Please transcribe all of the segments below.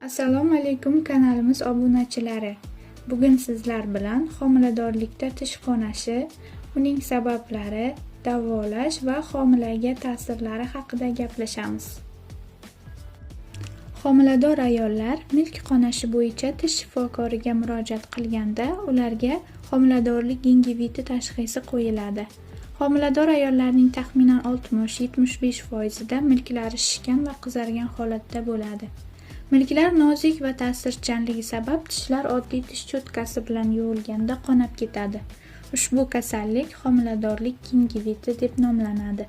Assalomu alaykum kanalimiz obunachilari. Bugun sizlar bilan homiladorlikda tish qonashi, uning sabablari, davolash va homilaga ta'sirlari haqida gaplashamiz. Homilador ayollar milk qonashi bo'yicha tish shifokoriga murojaat qilganda ularga homiladorlik gingiviti tashxisi qo'yiladi. Homilador ayollarning taxminan 60-75%da milklari shishgan va qizargan holatda bo'ladi. Milklar nozik va ta'sirchanligi sabab tishlar oddiy tish cho'tkasi bilan yuvilganda qonab ketadi. Ushbu kasallik homiladorlik gingiviti deb nomlanadi.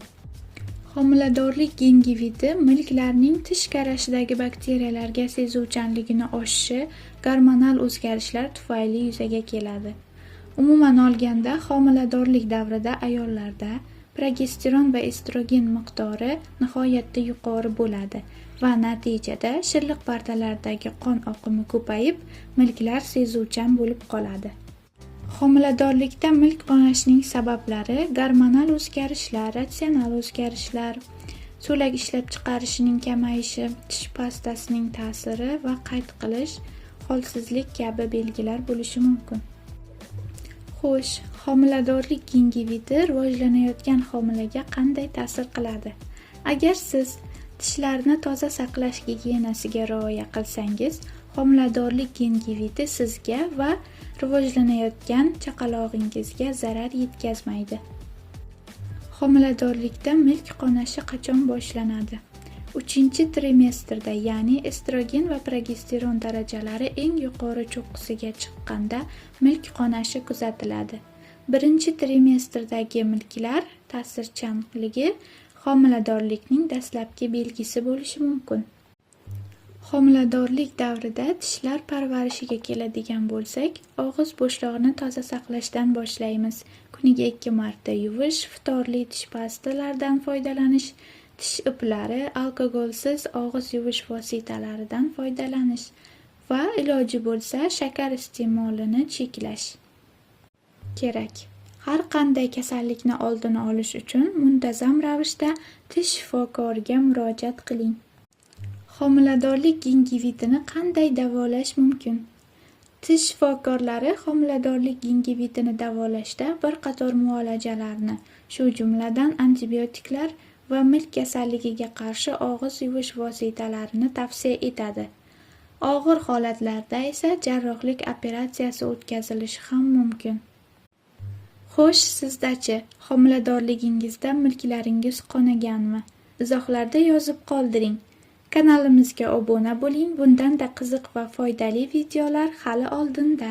Homiladorlik gingiviti milklarning tish karashidagi bakteriyalarga sezuvchanligini oshishi, gormonal o'zgarishlar tufayli yuzaga keladi. Umuman olganda, homiladorlik davrida ayollarda progesteron va estrogen miqdori nihoyatda yuqori bo'ladi va natijada shilliq pardalardagi qon oqimi ko'payib, milklar sezuvchan bo'lib qoladi. Homiladorlikda milk qonashining sabablari gormonal o'zgarishlar, ratsional o'zgarishlar, so'lak ishlab chiqarishining kamayishi, tish pastasining ta'siri va qayt qilish, holsizlik kabi belgilar bo'lishi mumkin. Xo'sh, homiladorlik gingiviti rivojlanayotgan homilaga qanday ta'sir qiladi? Agar siz tishlarni toza saqlash gigiyenasiga rioya qilsangiz, homiladorlik gingiviti sizga va rivojlanayotgan chaqalog'ingizga zarar yetkazmaydi. Homiladorlikda milk qonashi qachon boshlanadi? 3-trimestrda, ya'ni estrogen va progesteron darajalari eng yuqori cho'qqisiga chiqqanda milk qonashi kuzatiladi. 1-trimestrdagi milklar ta'sirchanligi homiladorlikning dastlabki belgisi bo'lishi mumkin. Homiladorlik davrida tishlar parvarishiga keladigan bo'lsak, og'iz bo'shlig'ini toza saqlashdan boshlaymiz. Kuniga 2 marta yuvish, iftorli tish pastalaridan foydalanish, tish iplari, alkogolsiz og'iz yuvish vositalaridan foydalanish va iloji bo'lsa shakar iste'molini cheklash kerak. Har qanday kasallikni oldini olish uchun muntazam ravishda tish shifokoriga murojaat qiling. Homiladorlik gingivitini qanday davolash mumkin? Tish shifokorlari homiladorlik gingivitini davolashda bir qator muolajalarni, shu jumladan antibiotiklar va milk kasalligiga qarshi og'iz yuvish vositalarini tavsiya etadi. Og'ir holatlarda esa jarrohlik operatsiyasi o'tkazilishi ham mumkin. Xo'sh, sizdachi, homiladorligingizda milklaringiz qonaganmi? Izohlarda yozib qoldiring. Kanalimizga obuna bo'ling, bundanda qiziq va foydali videolar hali oldinda.